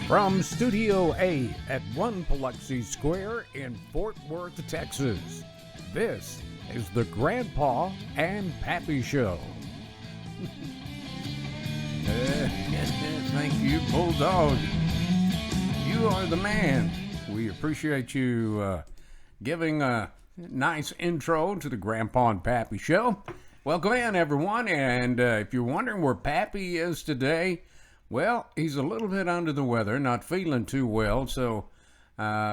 From Studio A at 1 Biloxi Square in Fort Worth, Texas, this is the Grandpa and Pappy Show. Thank you, Bulldog. You are the man. We appreciate you giving a nice intro to the Grandpa and Pappy Show. Welcome in, everyone. And if you're wondering where Pappy is today, well, he's a little bit under the weather, not feeling too well. So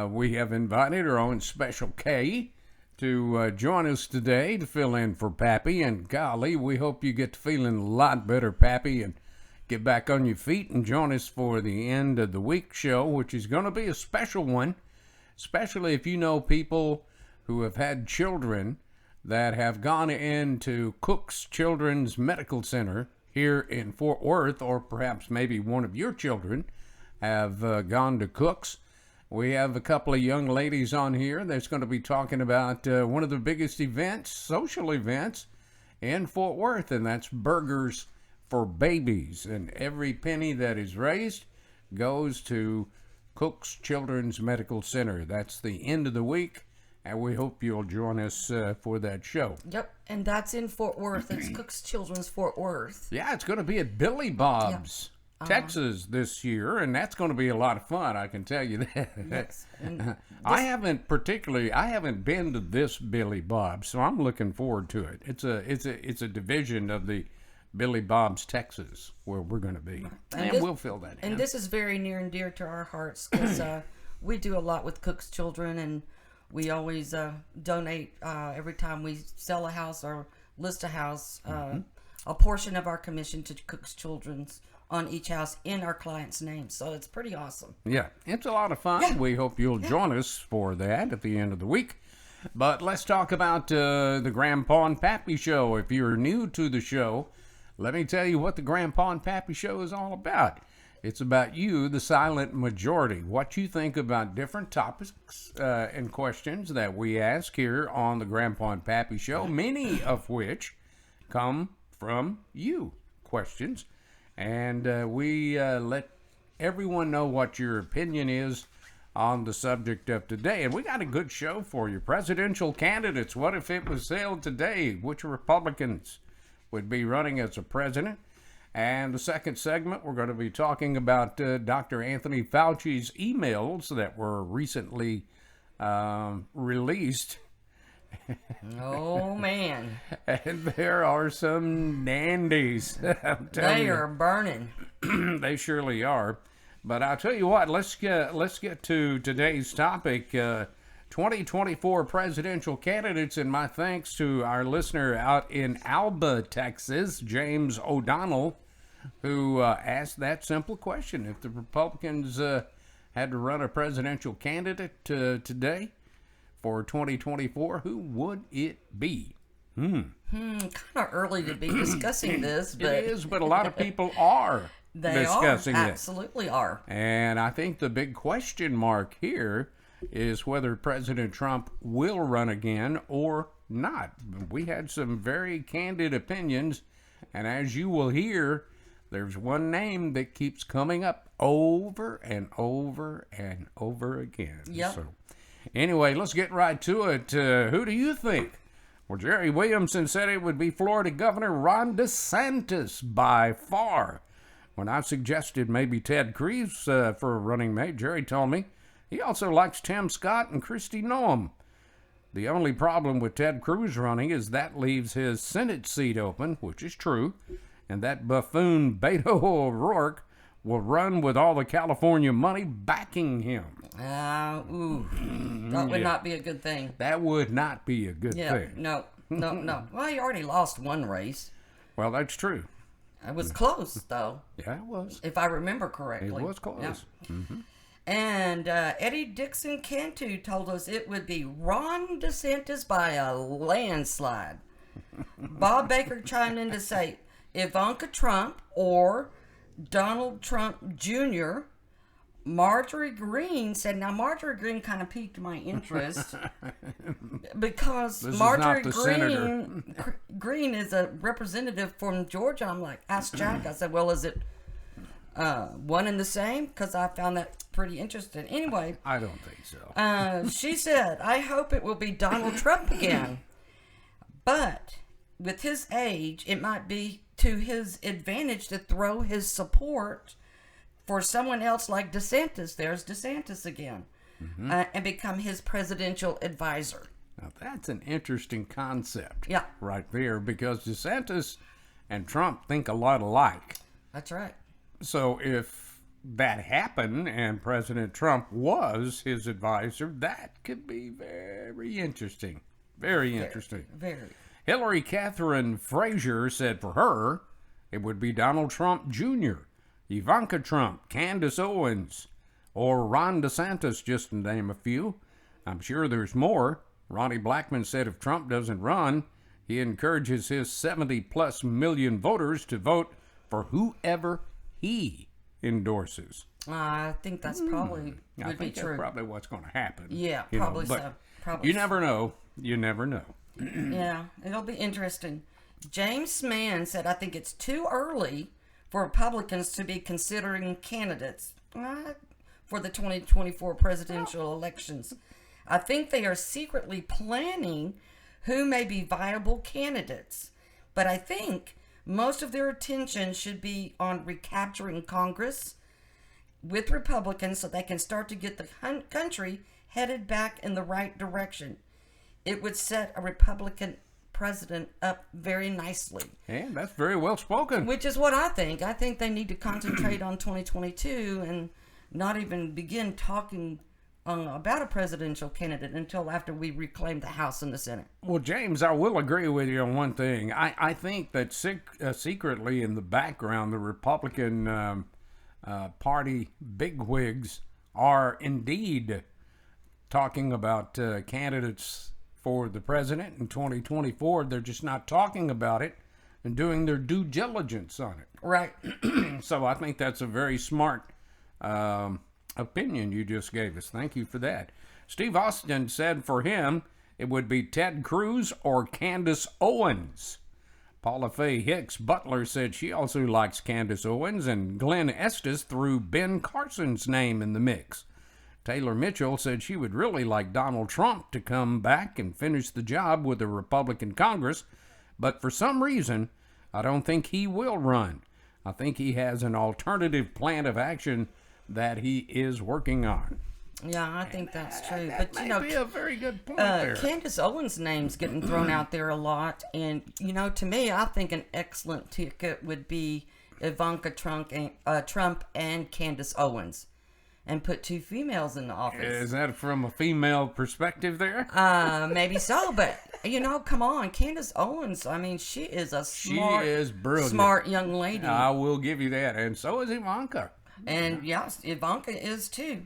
we have invited our own Special K to join us today to fill in for Pappy. And golly, we hope you get to feeling a lot better, Pappy, and get back on your feet and join us for the end of the week show, which is going to be a special one, especially if you know people who have had children that have gone into Cook's Children's Medical Center here in Fort Worth, or perhaps maybe one of your children have gone to Cook's. We have a couple of young ladies on here that's going to be talking about one of the biggest events, social events in Fort Worth, and that's Burgers for Babies. And every penny that is raised goes to Cook's Children's Medical Center. That's the end of the week, and we hope you'll join us for that show. Yep, and that's in Fort Worth. It's Cook's Children's Fort Worth. Yeah, it's going to be at Billy Bob's, Texas this year, and that's going to be a lot of fun, I can tell you that. Yes. I haven't been to this Billy Bob's, so I'm looking forward to it. It's a division of the Billy Bob's Texas where we're going to be, and we'll fill that in. And this is very near and dear to our hearts because we do a lot with Cook's Children, and we always donate every time we sell a house or list a house, a portion of our commission to Cook's Children's on each house in our client's name. So it's pretty awesome. Yeah, it's a lot of fun. Yeah. We hope you'll join us for that at the end of the week. But let's talk about the Grandpa and Pappy Show. If you're new to the show, let me tell you what the Grandpa and Pappy Show is all about. It's about you, the silent majority, what you think about different topics and questions that we ask here on the Grandpa and Pappy Show, many of which come from you questions. And we let everyone know what your opinion is on the subject of today. And we got a good show for you. Presidential candidates, what if it was sailed today? Which Republicans would be running as a president? And the second segment, we're going to be talking about Dr. Anthony Fauci's emails that were recently released. Oh, man. And there are some nandies. They are burning. They surely are. But I'll tell you what, let's get to today's topic. 2024 presidential candidates, and my thanks to our listener out in Alba, Texas, James O'Donnell, who asked that simple question. If the Republicans had to run a presidential candidate today for 2024, who would it be? Kind of early to be discussing this, but it is, but a lot of people are discussing it. Absolutely are. And I think the big question mark here is whether President Trump will run again or not. We had some very candid opinions, and as you will hear, there's one name that keeps coming up over and over and over again. Yep. So, anyway, let's get right to it. Who do you think? Well, Jerry Williamson said it would be Florida Governor Ron DeSantis by far. When I suggested maybe Ted Cruz for a running mate, Jerry told me he also likes Tim Scott and Kristi Noem. The only problem with Ted Cruz running is that leaves his Senate seat open, which is true, and that buffoon Beto O'Rourke will run with all the California money backing him. That would not be a good thing. That would not be a good thing. No. Well, he already lost one race. Well, that's true. It was close, though. Yeah, it was. If I remember correctly. It was close. Yeah. Mm-hmm. And Eddie Dixon Cantu told us it would be Ron DeSantis by a landslide. Bob Baker chimed in to say Ivanka Trump or Donald Trump Jr. Marjorie Greene said, now Marjorie Greene kind of piqued my interest because Marjorie Greene is a representative from Georgia. I'm like, ask Jack. I said, well, is it one and the same? Because I found that pretty interesting. Anyway, I don't think so. she said, I hope it will be Donald Trump again. But with his age, it might be to his advantage to throw his support for someone else like DeSantis. There's DeSantis again. And become his presidential advisor. Now, that's an interesting concept. Yeah. Right there, because DeSantis and Trump think a lot alike. That's right. So if that happened and President Trump was his advisor, that could be very interesting. Very interesting. Very. Hillary Catherine Frazier said for her, it would be Donald Trump Jr., Ivanka Trump, Candace Owens, or Ron DeSantis, just to name a few. I'm sure there's more. Ronnie Blackman said if Trump doesn't run, he encourages his 70-plus million voters to vote for whoever he endorses. I think that's probably I would be think true. that's probably what's going to happen. Yeah, you know, probably but so. Probably you so. never know. You never know. Yeah, it'll be interesting. James Mann said, I think it's too early for Republicans to be considering candidates for the 2024 presidential elections. I think they are secretly planning who may be viable candidates. But I think most of their attention should be on recapturing Congress with Republicans so they can start to get the country headed back in the right direction. It would set a Republican president up very nicely. And that's very well spoken. Which is what I think. I think they need to concentrate on 2022 and not even begin talking about a presidential candidate until after we reclaim the House and the Senate. Well, James, I will agree with you on one thing. I think that secretly in the background, the Republican Party bigwigs are indeed talking about candidates for the president in 2024. They're just not talking about it and doing their due diligence on it. Right. So I think that's a very smart opinion you just gave us. Thank you for that. Steve Austin said for him, it would be Ted Cruz or Candace Owens. Paula Faye Hicks Butler said she also likes Candace Owens, and Glenn Estes threw Ben Carson's name in the mix. Taylor Mitchell said she would really like Donald Trump to come back and finish the job with the Republican Congress, but for some reason, I don't think he will run. I think he has an alternative plan of action that he is working on. Yeah, I think that's true. That But may you know, be a very good point there. Candace Owens' name's getting thrown out there a lot, and you know, to me, I think an excellent ticket would be Ivanka Trump and Candace Owens, and put two females in the office. Is that from a female perspective there? Maybe so, but you know, come on, Candace Owens. I mean, she is a smart, she is brilliant. Smart young lady. I will give you that, and so is Ivanka. And yes, Ivanka is too.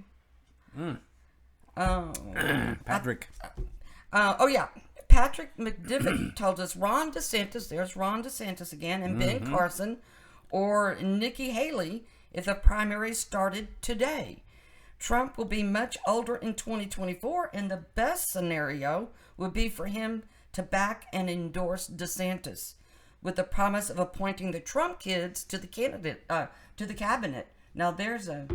Patrick. Patrick McDivitt told us Ron DeSantis, there's Ron DeSantis again, and Ben Carson or Nikki Haley if the primary started today. Trump will be much older in 2024, and the best scenario would be for him to back and endorse DeSantis with the promise of appointing the Trump kids to the cabinet. Now there's an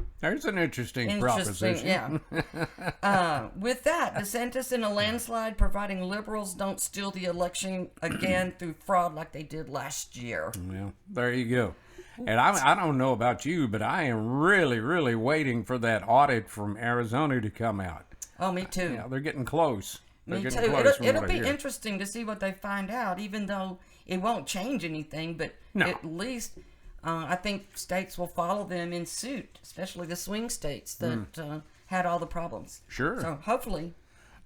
interesting proposition. Yeah. With that, DeSantis in a landslide, providing liberals don't steal the election again through fraud like they did last year. Well, there you go. And I don't know about you, but I am really, really waiting for that audit from Arizona to come out. Oh, me too. Yeah, they're getting close. Me too. It'll be interesting to see what they find out, even though it won't change anything, but at least I think states will follow them in suit, especially the swing states that had all the problems. Sure. So hopefully.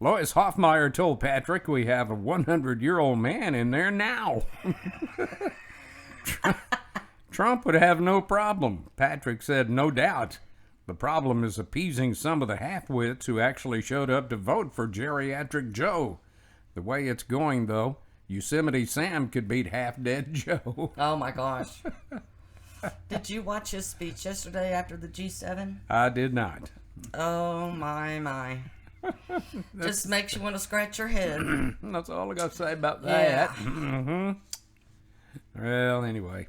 Lois Hoffmeyer told Patrick we have a 100-year-old man in there now. Trump would have no problem. Patrick said, no doubt. The problem is appeasing some of the half-wits who actually showed up to vote for Geriatric Joe. The way it's going, though, Yosemite Sam could beat Half-Dead Joe. Oh, my gosh. Did you watch his speech yesterday after the G7? I did not. Oh, my. Just makes you want to scratch your head. That's all I got to say about Yeah. that. Well, anyway.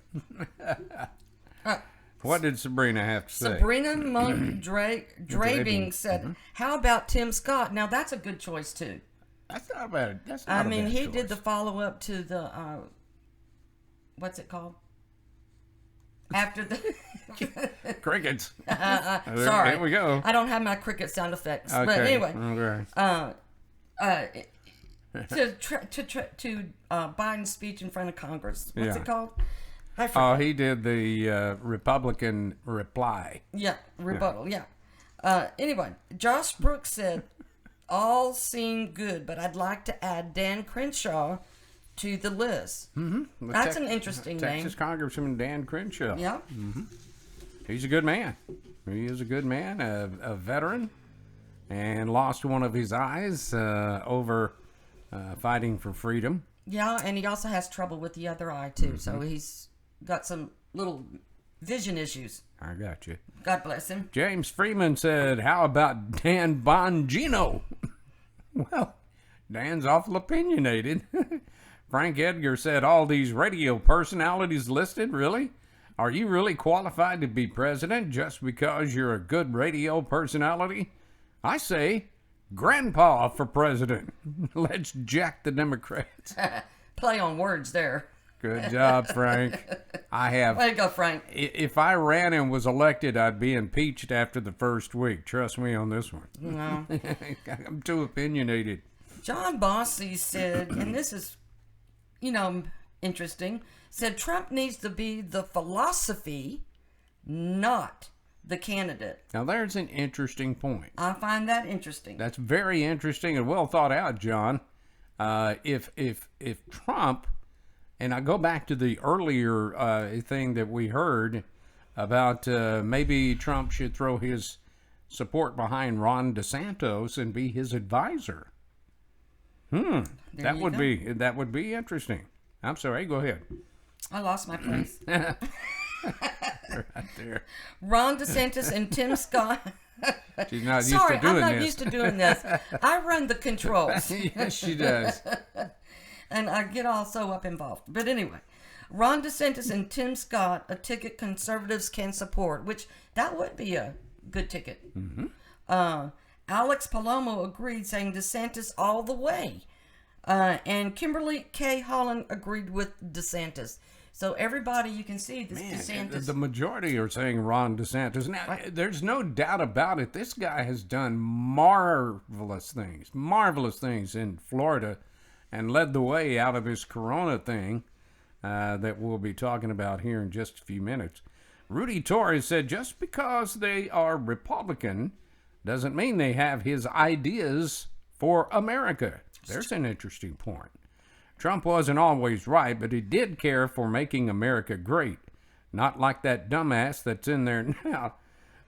What did Sabrina have to say? Sabrina Monk Drabing said, "How about Tim Scott?" Now that's a good choice too. That's not bad. That's not a bad he choice. did the follow up to the what's it called? After the crickets. Sorry, there we go. I don't have my cricket sound effects, Okay. but anyway, Okay. to Biden's speech in front of Congress. What's Yeah. it called? I Oh, forgot. he did the Republican reply. Yeah, rebuttal. Yeah. Anyway, Josh Brooks said, "All seem good, but I'd like to add Dan Crenshaw to the list." Mm-hmm. That's an interesting Texas name. Congressman Dan Crenshaw. Yeah. He's a good man. He is a good man, a veteran, and lost one of his eyes over fighting for freedom. Yeah, and he also has trouble with the other eye too, so he's got some little vision issues. I got you. God bless him. James Freeman said, "How about Dan Bongino?" Well, Dan's awful opinionated. Frank Edgar said, "All these radio personalities listed, really? Are you really qualified to be president just because you're a good radio personality? I say, Grandpa for president. Let's jack the Democrats." Play on words there. Good job, Frank. I have. Way to go, Frank. If I ran and was elected, I'd be impeached after the first week. Trust me on this one. No. I'm too opinionated. John Bossy said, and this is, interesting, said Trump needs to be the philosophy, not the candidate. Now, there's an interesting point. I find that interesting. That's very interesting and well thought out, John. If Trump, and I go back to the earlier thing that we heard about maybe Trump should throw his support behind Ron DeSantis and be his advisor. That would be interesting. I'm sorry, go ahead. I lost my place. Right there. Ron DeSantis and Tim Scott. She's not used Sorry, to doing I'm not this. used to doing this. I run the controls. Yes, she does. And I get all so up involved. But anyway, Ron DeSantis and Tim Scott, a ticket conservatives can support, which that would be a good ticket. Alex Palomo agreed, saying DeSantis all the way. And Kimberly K. Holland agreed with DeSantis. So everybody, you can see this DeSantis. The majority are saying Ron DeSantis. Now, there's no doubt about it. This guy has done marvelous things in Florida and led the way out of his corona thing that we'll be talking about here in just a few minutes. Rudy Torres said, just because they are Republican doesn't mean they have his ideas for America. There's an interesting point. Trump wasn't always right, but he did care for making America great. Not like that dumbass that's in there now.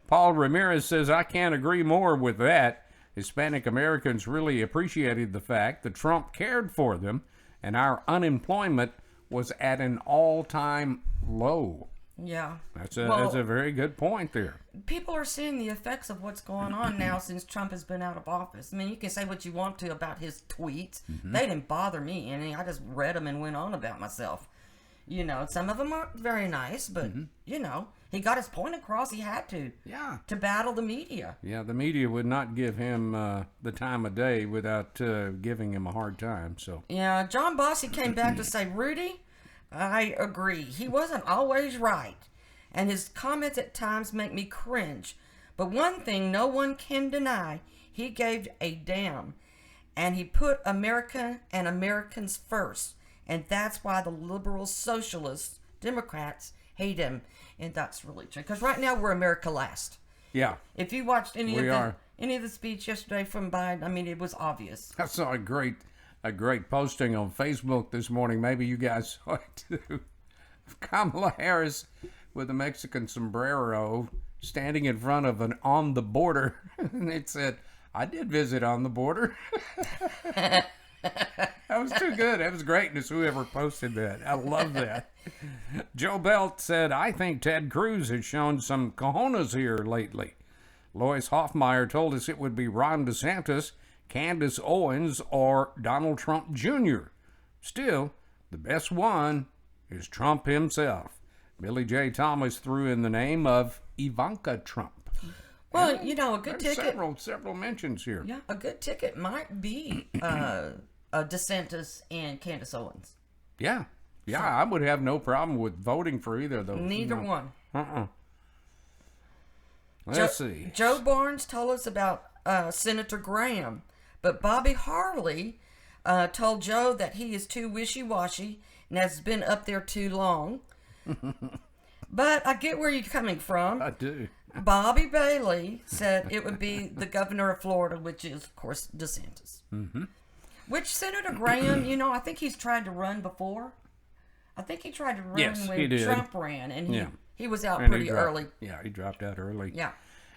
Paul Ramirez says, I can't agree more with that. Hispanic Americans really appreciated the fact that Trump cared for them, and our unemployment was at an all-time low. Yeah. That's a very good point there. People are seeing the effects of what's going on now since Trump has been out of office. I mean, you can say what you want to about his tweets. They didn't bother me any. I just read them and went on about myself. Some of them aren't very nice, but, he got his point across. He had to. Yeah. To battle the media. Yeah, the media would not give him the time of day without giving him a hard time. So. Yeah, John Bossy came back to say, Rudy, I agree. He wasn't always right, and his comments at times make me cringe. But one thing no one can deny, he gave a damn, and he put America and Americans first, and that's why the liberal socialists, Democrats, hate him, and that's really true. Because right now we're America last. Yeah. If you watched any of the speech yesterday from Biden, I mean, it was obvious. I saw a great posting on Facebook this morning. Maybe you guys saw it too. Kamala Harris with a Mexican sombrero standing in front of an On the Border. And it said, I did visit On the Border. That was too good. That was greatness, whoever posted that. I love that. Joe Belt said, I think Ted Cruz has shown some cojones here lately. Lois Hoffmeyer told us it would be Ron DeSantis, Candace Owens, or Donald Trump Jr. Still, the best one is Trump himself. Billy J. Thomas threw in the name of Ivanka Trump. Well, a good There's ticket. several mentions here. Yeah, a good ticket might be DeSantis and Candace Owens. Yeah. Yeah, I would have no problem with voting for either of those. Neither No. one. Let's see. Joe Barnes told us about Senator Graham, but Bobby Harley told Joe that he is too wishy-washy and has been up there too long. But I get where you're coming from. I do. Bobby Bailey said it would be the governor of Florida, which is, of course, DeSantis. Mm-hmm. Which Senator Graham, I think he's tried to run before. I think he tried to run Yes, he when did. Trump ran, and he was out And pretty he dropped- early. Yeah, he dropped out early. Yeah.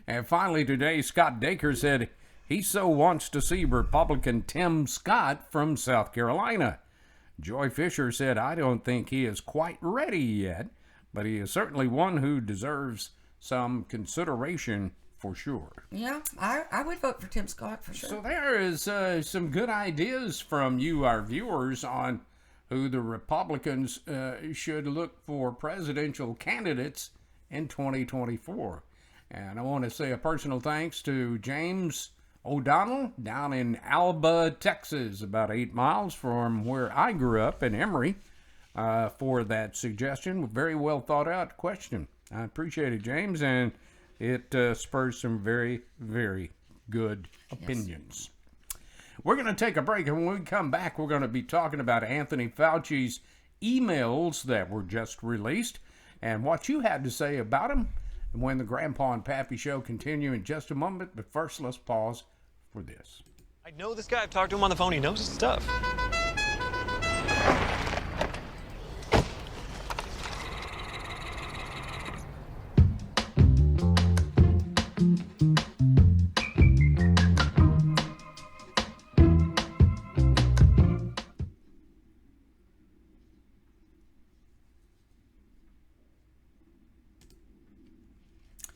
And finally today, Scott Daker said he so wants to see Republican Tim Scott from South Carolina. Joy Fisher said, I don't think he is quite ready yet, but he is certainly one who deserves some consideration for sure. Yeah, I would vote for Tim Scott for sure. So there is some good ideas from you, our viewers, on who the Republicans should look for presidential candidates in 2024. And I want to say a personal thanks to James O'Donnell down in Alba, Texas, about 8 miles from where I grew up in Emory, for that suggestion. Very well thought out question. I appreciate it, James, and it spurs some very, very good opinions. We're going to take a break, and when we come back, we're going to be talking about Anthony Fauci's emails that were just released and what you had to say about them. And when the Grandpa and Pappy Show continue in just a moment, but first let's pause for this. I know this guy. I've talked to him on the phone. He knows his stuff.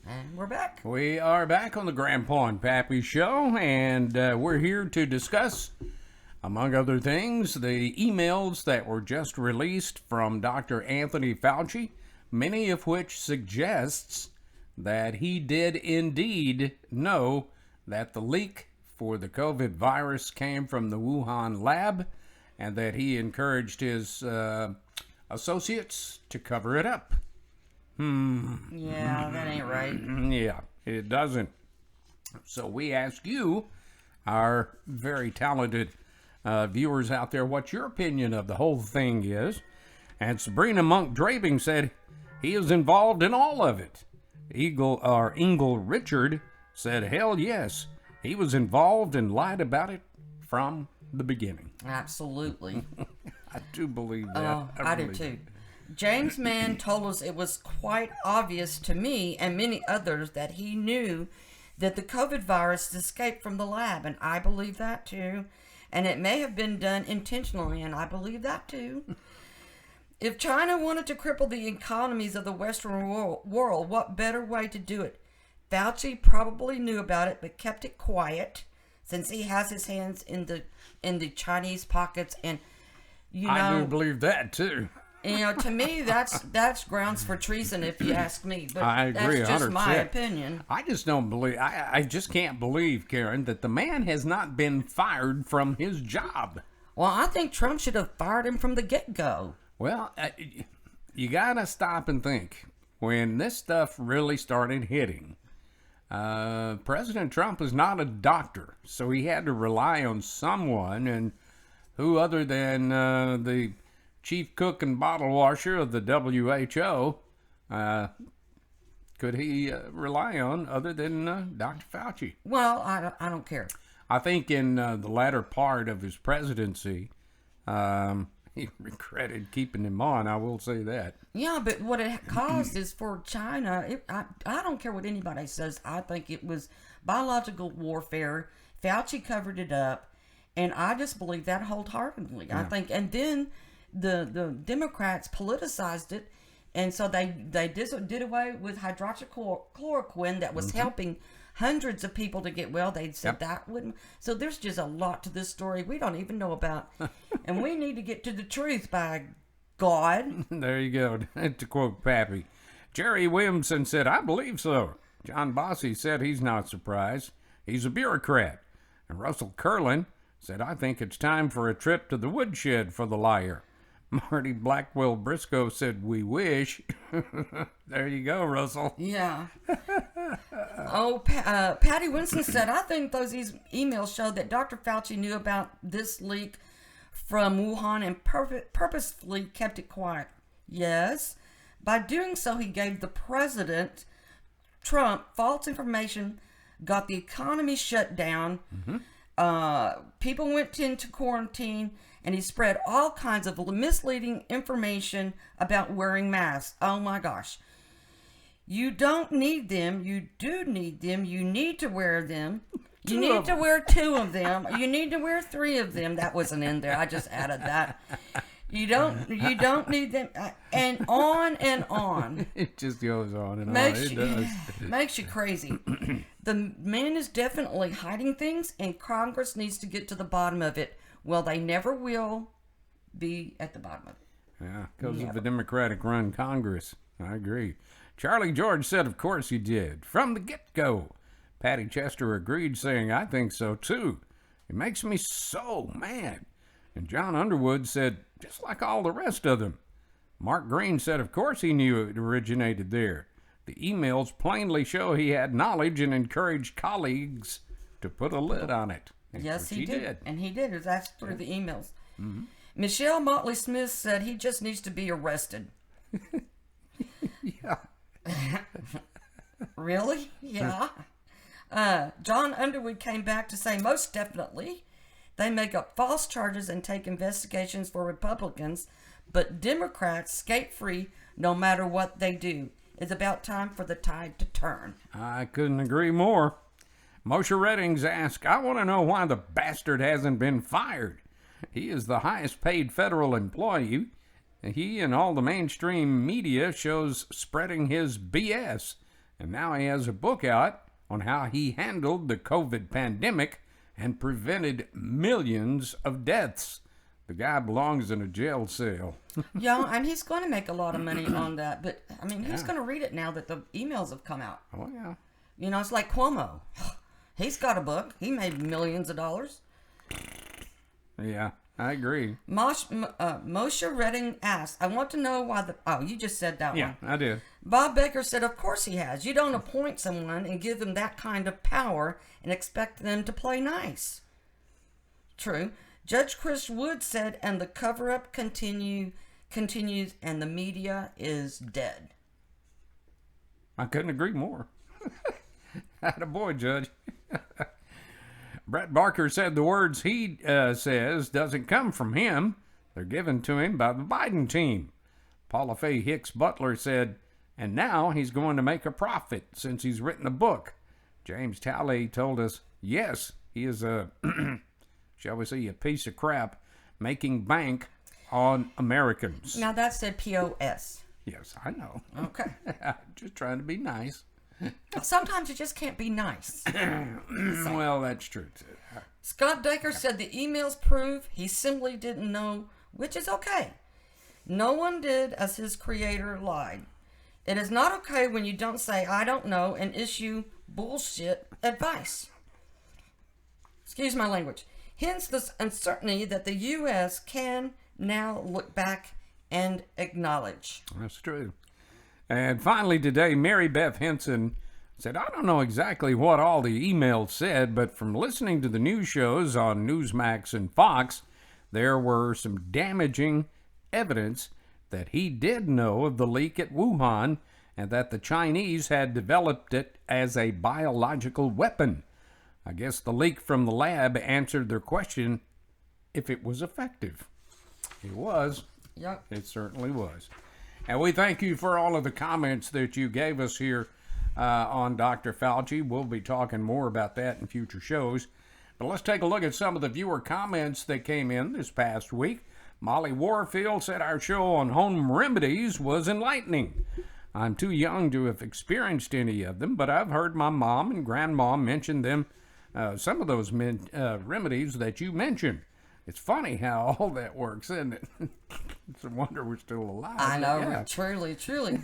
And we're back. We are back on the Grandpa and Pappy Show, and we're here to discuss, among other things, the emails that were just released from Dr. Anthony Fauci, many of which suggests that he did indeed know that the leak for the COVID virus came from the Wuhan lab, and that he encouraged his associates to cover it up. Yeah, that ain't right. Yeah, it doesn't. So we ask you, our very talented viewers out there, what your opinion of the whole thing is. And Sabrina Monk Draving said he is involved in all of it. Ingle Richard said, hell yes, he was involved and lied about it from the beginning. Absolutely. I do believe that. Oh, I do believe too. it. James Mann told us it was quite obvious to me and many others that he knew that the COVID virus escaped from the lab, and I believe that too. And it may have been done intentionally, and I believe that too. If China wanted to cripple the economies of the Western world, what better way to do it? Fauci probably knew about it, but kept it quiet, since he has his hands in the Chinese pockets. And I do believe that too. To me, that's grounds for treason, if you ask me. But I agree, that's just 100%. my opinion. I just don't believe, I just can't believe, Karen, that the man has not been fired from his job. Well, I think Trump should have fired him from the get-go. Well, you gotta stop and think. When this stuff really started hitting, President Trump is not a doctor, so he had to rely on someone, and who other than the chief cook and bottle washer of the WHO could he rely on other than Dr. Fauci? Well, I don't care. I think in the latter part of his presidency, he regretted keeping him on. I will say that. Yeah, but what it caused is for China. I don't care what anybody says. I think it was biological warfare. Fauci covered it up, and I just believe that wholeheartedly. Yeah. I think, and then the Democrats politicized it, and so they did away with hydroxychloroquine that was helping hundreds of people to get well. They said that wouldn't. So there's just a lot to this story we don't even know about, and we need to get to the truth by God. There you go. To quote Pappy. Jerry Williamson said, I believe so. John Bossy said he's not surprised. He's a bureaucrat. And Russell Curlin said, I think it's time for a trip to the woodshed for the liar. Marty Blackwell Briscoe said, we wish. There you go, Russell. Yeah. Patty Winston said, I think those emails show that Dr. Fauci knew about this leak from Wuhan and purposefully kept it quiet. Yes. By doing so, he gave the president, Trump, false information, got the economy shut down. People went into quarantine, and he spread all kinds of misleading information about wearing masks. Oh my gosh. You don't need them. You do need them. You need to wear them. You need to wear 2 of them. You need to wear 3 of them. That wasn't in there. I just added that. You don't need them. And on and on. It just goes on and on. It does. Makes you crazy. The man is definitely hiding things, and Congress needs to get to the bottom of it. Well, they never will be at the bottom of it. Yeah, because of the Democratic-run Congress. I agree. Charlie George said, of course he did. From the get-go. Patty Chester agreed, saying, I think so, too. It makes me so mad. And John Underwood said, just like all the rest of them. Mark Green said, of course he knew it originated there. The emails plainly show he had knowledge and encouraged colleagues to put a lid on it. Yes, he did. And he did. That's through the emails. Michelle Motley Smith said he just needs to be arrested. Yeah. Really? Yeah. John Underwood came back to say most definitely they make up false charges and take investigations for Republicans, but Democrats skate free no matter what they do. It's about time for the tide to turn. I couldn't agree more. Moshe Reddings asked, I want to know why the bastard hasn't been fired. He is the highest paid federal employee. He and all the mainstream media shows spreading his BS. And now he has a book out on how he handled the COVID pandemic and prevented millions of deaths. The guy belongs in a jail cell. Yeah, and he's going to make a lot of money on that. But, I mean, who's going to read it now that the emails have come out? Oh, yeah. You know, it's like Cuomo. He's got a book. He made millions of dollars. Yeah, I agree. Moshe Redding asked, I want to know why the... Oh, you just said that one. Yeah, I did. Bob Baker said, of course he has. You don't appoint someone and give them that kind of power and expect them to play nice. True. Judge Chris Wood said, and the cover-up continues, and the media is dead. I couldn't agree more. Attaboy, Judge. Brett Barker said the words he says doesn't come from him. They're given to him by the Biden team. Paula Faye Hicks Butler said, and now he's going to make a profit since he's written a book. James Talley told us, yes, he is a, shall we say, a piece of crap making bank on Americans. Now that said POS. Yes, I know. Okay. Just trying to be nice. Sometimes you just can't be nice. Well, that's true, too. Scott Daker said the emails prove he simply didn't know, which is okay. No one did as his creator lied. It is not okay when you don't say, I don't know, and issue bullshit advice. Excuse my language. Hence the uncertainty that the U.S. can now look back and acknowledge. That's true. And finally today, Mary Beth Henson said, I don't know exactly what all the emails said, but from listening to the news shows on Newsmax and Fox, there were some damaging evidence that he did know of the leak at Wuhan and that the Chinese had developed it as a biological weapon. I guess the leak from the lab answered their question if it was effective. It was. Yep. It certainly was. And we thank you for all of the comments that you gave us here on Dr. Fauci. We'll be talking more about that in future shows. But let's take a look at some of the viewer comments that came in this past week. Molly Warfield said our show on home remedies was enlightening. I'm too young to have experienced any of them, but I've heard my mom and grandma mention them, some of those remedies that you mentioned. It's funny how all that works, isn't it? It's a wonder we're still alive. I know, Yeah. truly, truly.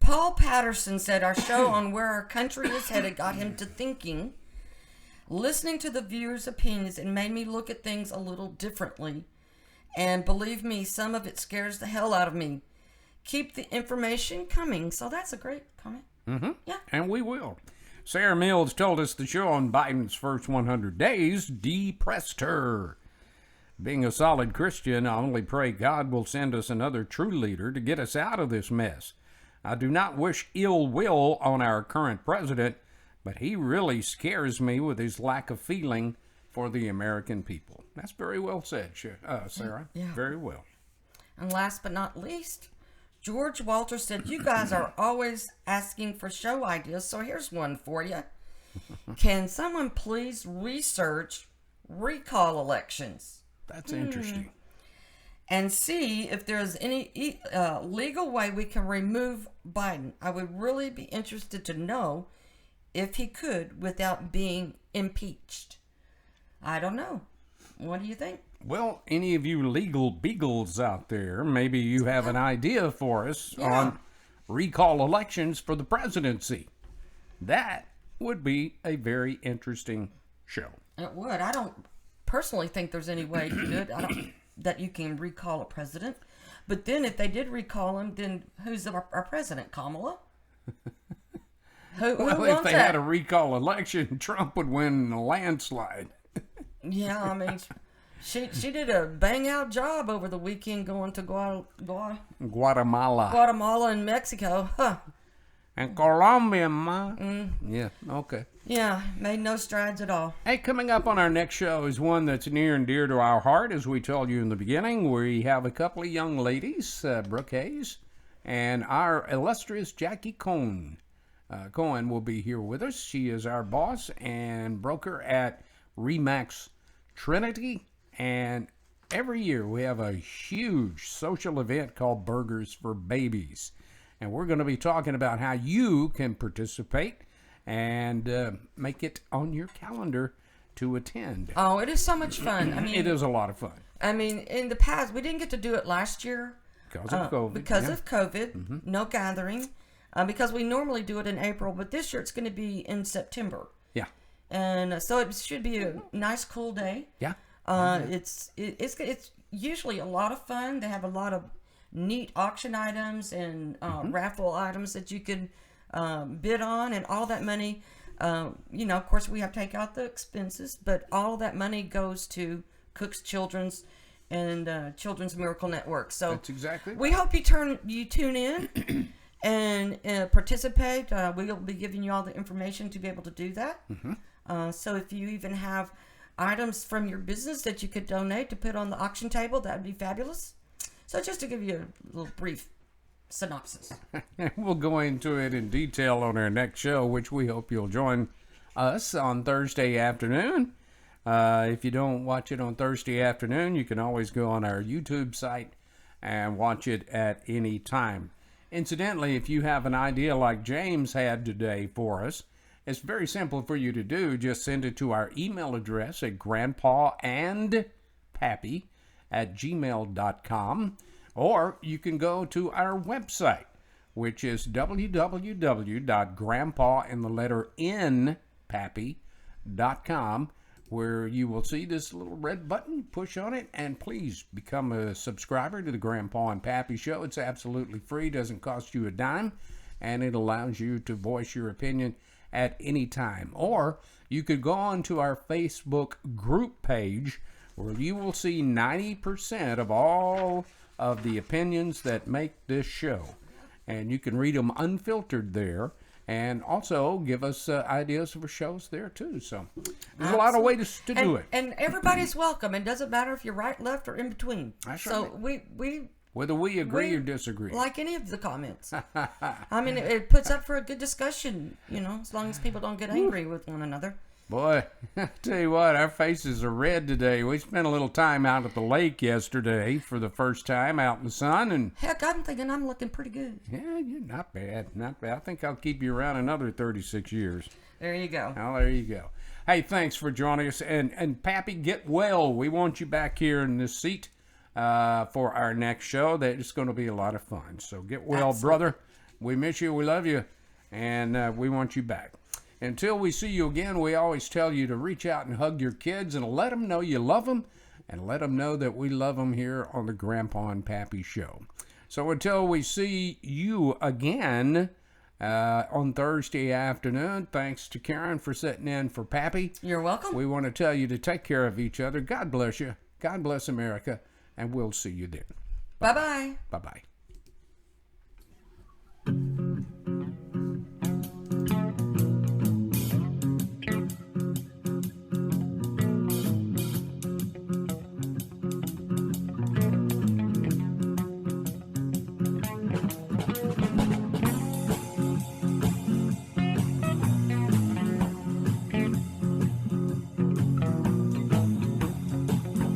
Paul Patterson said our show on where our country is headed got him to thinking. Listening to the viewers' opinions, it made me look at things a little differently. And believe me, some of it scares the hell out of me. Keep the information coming. So that's a great comment. Mm-hmm. Yeah. And we will. Sarah Mills told us the show on Biden's first 100 days depressed her. Being a solid Christian, I only pray God will send us another true leader to get us out of this mess. I do not wish ill will on our current president, but he really scares me with his lack of feeling for the American people. That's very well said, Sarah. Yeah. Very well. And last but not least, George Walter said, you guys are always asking for show ideas, so here's one for you. Can someone please research recall elections That's interesting. and see if there's any legal way we can remove Biden? I would really be interested to know if he could without being impeached. I don't know. What do you think? Well, any of you legal beagles out there, maybe you have an idea for us on recall elections for the presidency. That would be a very interesting show. It would. I don't personally think there's any way to do it. That you can recall a president. But then if they did recall him, then who's our president? Kamala? Who Well, wants if they that? had a recall election, Trump would win in a landslide. Yeah, I mean, she did a bang out job over the weekend going to Guatemala. Guatemala and Mexico. Huh. And Colombia, ma. Yeah, okay. Yeah, made no strides at all. Hey, coming up on our next show is one that's near and dear to our heart, as we told you in the beginning. We have a couple of young ladies, Brooke Hayes, and our illustrious Jackie Cohen. Cohen will be here with us. She is our boss and broker at Remax Trinity. And every year we have a huge social event called Burgers for Babies. And we're going to be talking about how you can participate and make it on your calendar to attend. Oh, it is so much fun. I mean, It is a lot of fun. I mean, in the past, we didn't get to do it last year. Because of COVID. Because yeah. of COVID, no gathering. Because we normally do it in April, but this year it's going to be in September. Yeah. And so it should be a nice, cool day. Yeah. It's usually a lot of fun. They have a lot of neat auction items and raffle items that you can bid on, and all that money. Of course, we have to take out the expenses, but all that money goes to Cook's Children's and Children's Miracle Network. So That's exactly we hope you tune in and participate. We'll be giving you all the information to be able to do that. So if you even have items from your business that you could donate to put on the auction table, that would be fabulous. So just to give you a little brief synopsis. We'll go into it in detail on our next show, which we hope you'll join us on Thursday afternoon. If you don't watch it on Thursday afternoon, you can always go on our YouTube site and watch it at any time. Incidentally, if you have an idea like James had today for us, it's very simple for you to do. Just send it to our email address at grandpaandpappy@gmail.com, or you can go to our website, which is www.grandpapappy.com, where you will see this little red button. Push on it, and please become a subscriber to the Grandpa and Pappy Show. It's absolutely free, doesn't cost you a dime, and it allows you to voice your opinion at any time. Or you could go on to our Facebook group page, where you will see 90% of all of the opinions that make this show. And you can read them unfiltered there, and also give us ideas for shows there too. So there's a lot of ways to do it. And everybody's welcome. It doesn't matter if you're right, left, or in between. That's so right. we Whether we agree or disagree. like any of the comments. I mean, it puts up for a good discussion, as long as people don't get angry with one another. Boy, I tell you what, our faces are red today. We spent a little time out at the lake yesterday for the first time out in the sun, and Heck, I'm thinking I'm looking pretty good. yeah, you're not bad, not bad. I think I'll keep you around another 36 years. There you go. Well, there you go. Hey, thanks for joining us. And Pappy, get well. We want you back here in this seat for our next show. It's going to be a lot of fun. So get well, brother. We miss you. We love you. And we want you back. Until we see you again, we always tell you to reach out and hug your kids and let them know you love them. And let them know that we love them here on the Grandpa and Pappy Show. So until we see you again on Thursday afternoon, thanks to Karen for sitting in for Pappy. You're welcome. We want to tell you to take care of each other. God bless you. God bless America. And we'll see you then. Bye-bye. Bye-bye.